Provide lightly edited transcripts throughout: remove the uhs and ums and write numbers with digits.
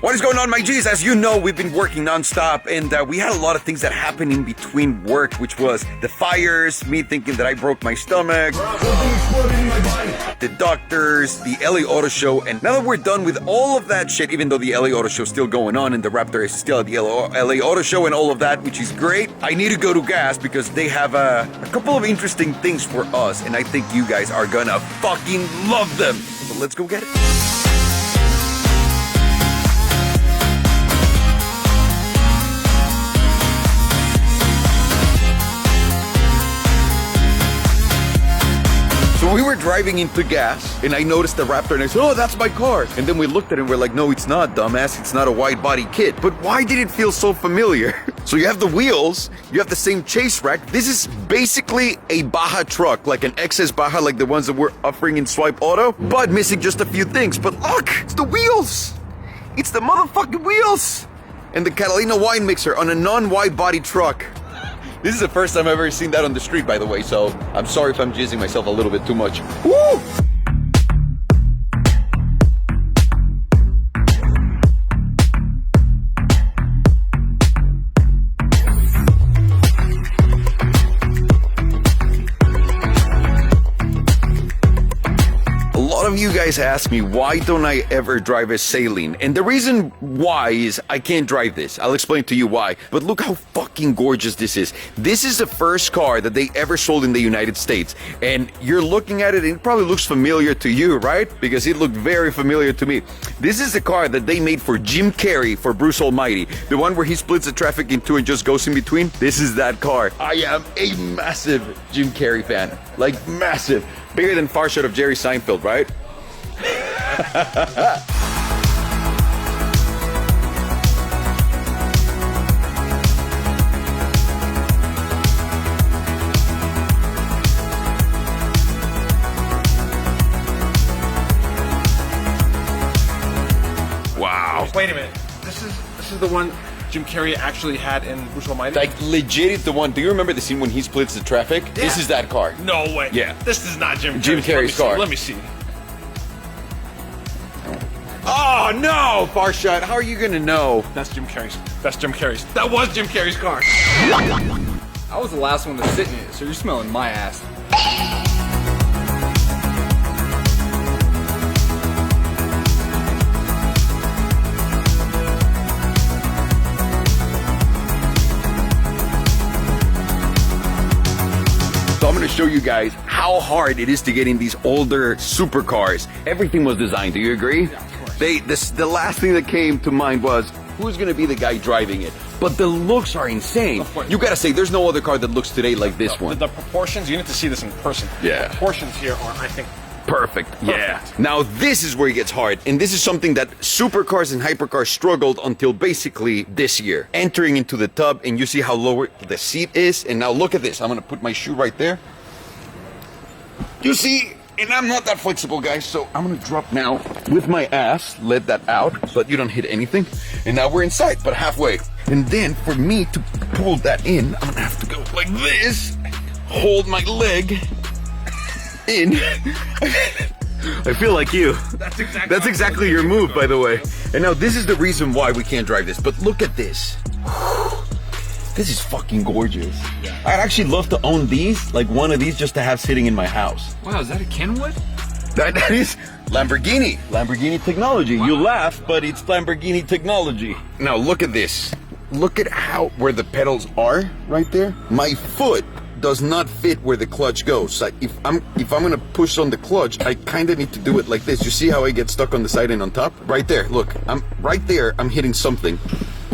What is going on, my G's? As you know, we've been working non-stop, and we had a lot of things that happened in between work, which was the fires, me thinking that I broke my stomach, the doctors, the LA Auto Show, and now that we're done with all of that shit, even though the LA Auto Show is still going on and the Raptor is still at the LA Auto Show and all of that, which is great, I need to go to gas because they have a couple of interesting things for us, and I think you guys are gonna fucking love them. So let's go get it. So we were driving into gas, and I noticed the Raptor, and I said, oh, that's my car. And then we looked at it, and we're like, no, it's not, dumbass. It's not a wide-body kit. But why did it feel so familiar? So you have the wheels, you have the same chase rack. This is basically a Baja truck, like an XS Baja, like the ones that we're offering in Swipe Auto, but missing just a few things. But look, it's the wheels. It's the motherfucking wheels. And the Catalina wine mixer on a non-wide-body truck. This is the first time I've ever seen that on the street, by the way, so I'm sorry if I'm jizzing myself a little bit too much. Woo! A lot of you guys ask me, why don't I ever drive a Saleen? And the reason why is I can't drive this. I'll explain to you why. But look how fucking gorgeous this is. This is the first car that they ever sold in the United States. And you're looking at it, and it probably looks familiar to you, right? Because it looked very familiar to me. This is the car that they made for Jim Carrey for Bruce Almighty. The one where he splits the traffic in two and just goes in between. This is that car. I am a massive Jim Carrey fan. Like, massive. Bigger than Far Shot of Jerry Seinfeld, right? Wow. Wait a minute. This is the one Jim Carrey actually had in Bruce Almighty? Like, legit is the one. Do you remember the scene when he splits the traffic? Yeah. This is that car. No way. Yeah. This is not Jim Carrey's car. Let me see. Oh, no, Far Shot. How are you going to know? That's Jim Carrey's. That's Jim Carrey's. That was Jim Carrey's car. I was the last one to sit in it, so you're smelling my ass. So I'm going to show you guys how hard it is to get in these older supercars. Everything was designed. Do you agree? Yeah, of course. The last thing that came to mind was, who's going to be the guy driving it? But the looks are insane. You got to say, there's no other car that looks today like this one. The proportions, you need to see this in person. Yeah. The proportions here are, I think, Perfect. Yeah. Now this is where it gets hard, and this is something that supercars and hypercars struggled until basically this year. Entering into the tub, and you see how low the seat is, and now look at this. I'm gonna put my shoe right there. You see, and I'm not that flexible, guys, so I'm gonna drop now with my ass, let that out, so that you don't hit anything. And now we're inside, but halfway. And then for me to pull that in, I'm gonna have to go like this, hold my leg in. I feel like you. That's exactly your move, by the way. And now this is the reason why we can't drive this, but look at this. This is fucking gorgeous. I'd actually love to own these, like one of these just to have sitting in my house. Wow, is that a Kenwood? That is Lamborghini technology. Wow. You laugh, but it's Lamborghini technology. Now look at this. Look at where the pedals are right there. My foot does not fit where the clutch goes. Like if I'm gonna push on the clutch, I kind of need to do it like this. You see how I get stuck on the side and on top? Right there, look, I'm right there, I'm hitting something.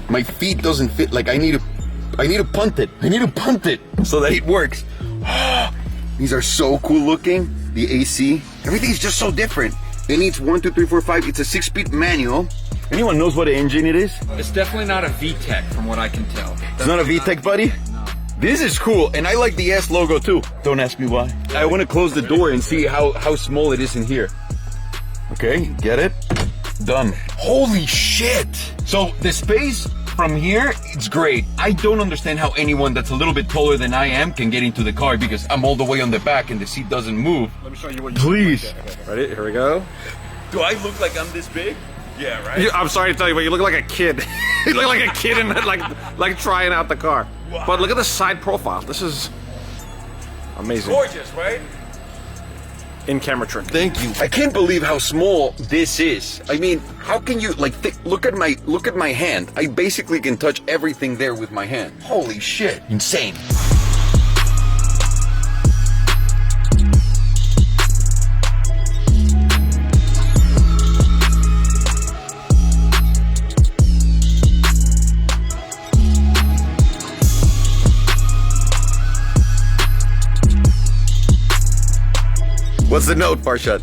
My feet doesn't fit, like I need to punt it. I need to punt it so that it works. These are so cool looking. The AC, everything's just so different. It needs 1, 2, 3, 4, 5. It's a 6-speed manual. Anyone knows what engine it is? It's definitely not a VTEC from what I can tell. It's not a VTEC, buddy? No. This is cool, and I like the S logo too. Don't ask me why. I want to close the door and see how small it is in here. Okay, get it? Done. Holy shit! So the space from here, it's great. I don't understand how anyone that's a little bit taller than I am can get into the car because I'm all the way on the back and the seat doesn't move. Let me show you what you Please. Okay. Ready? Here we go. Do I look like I'm this big? Yeah, right? I'm sorry to tell you, but you look like a kid. You look like a kid in like trying out the car. Wow. But look at the side profile. This is amazing. Gorgeous, right? In camera trim. Thank you. I can't believe how small this is. I mean, how can you like look at my hand? I basically can touch everything there with my hand. Holy shit. Insane. What's the note, Farshad?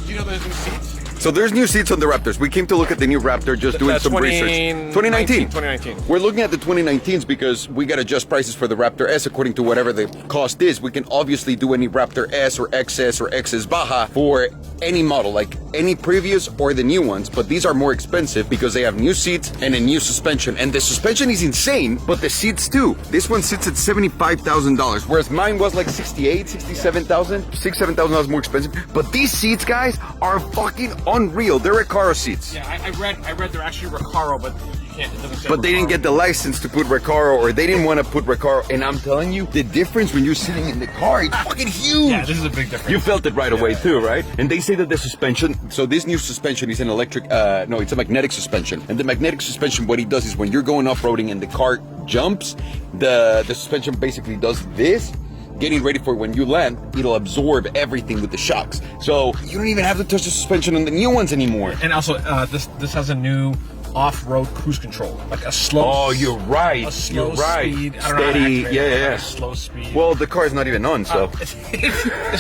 You know there's new seats? So there's new seats on the Raptors. We came to look at the new Raptor, just doing some research. 2019. 2019. We're looking at the 2019s because we got to adjust prices for the Raptor S according to whatever the cost is. We can obviously do any Raptor S or XS or XS Baja for any model, like any previous or the new ones. But these are more expensive because they have new seats and a new suspension. And the suspension is insane, but the seats too. This one sits at $75,000, whereas mine was like $68,000, $67,000, $7,000 more expensive. But these seats, guys, are fucking unreal. They're Recaro seats. Yeah, I read they're actually Recaro, but you can't. It doesn't say. But they didn't get the license to put Recaro, or they didn't want to put Recaro. And I'm telling you, the difference when you're sitting in the car, it's fucking huge. Yeah, this is a big difference. You felt it right away too, right? And they say that the suspension, so this new suspension is an electric, no, it's a magnetic suspension. And the magnetic suspension, what it does is when you're going off-roading and the car jumps, the suspension basically does this. Getting ready for when you land, it'll absorb everything with the shocks. So you don't even have to touch the suspension on the new ones anymore. And also, this has a new off-road cruise control, like a slow. Oh, you're right. A slow You're right. speed. I don't know how to Steady. activate it, Yeah. a slow speed. Well, the car's not even on, so. It's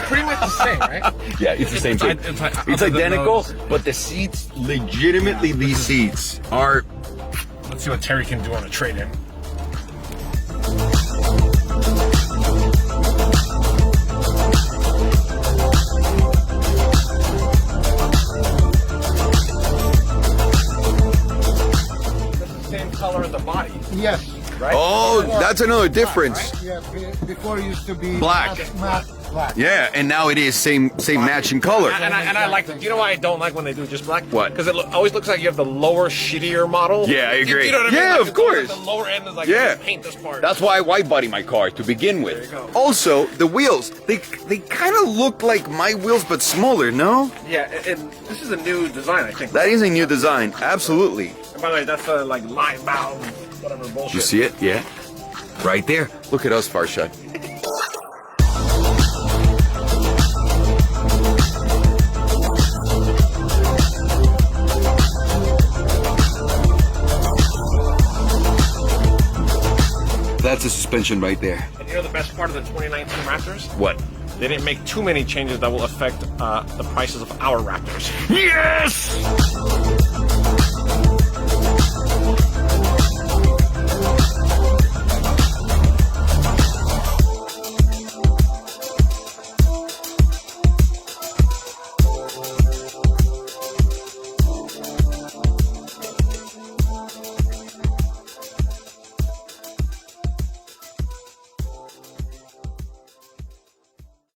pretty much the same, right? Yeah, it's the same thing. It's identical, but the seats, legitimately, these seats are. Let's see what Terry can do on a trade-in. Color of the body. Yes. Right? Oh, that's another difference. Yeah, before it used to be Black. matte black. Yeah, and now it is same matching color. And I like it. You know why I don't like when they do just black? What? Because it always looks like you have the lower, shittier model. Yeah, I agree. You know what I mean? Yeah, Like, of it's always course. The lower end is like, Yeah. paint this part. That's why I white body my car to begin with. There you go. Also, the wheels, they kind of look like my wheels but smaller, no? Yeah, and this is a new design, I think. That is a new design, absolutely. And by the way, that's like line bound, whatever bullshit. You see it? Yeah. Right there. Look at us, Farshad. That's a suspension right there. And you know the best part of the 2019 Raptors? What? They didn't make too many changes that will affect the prices of our Raptors. Yes!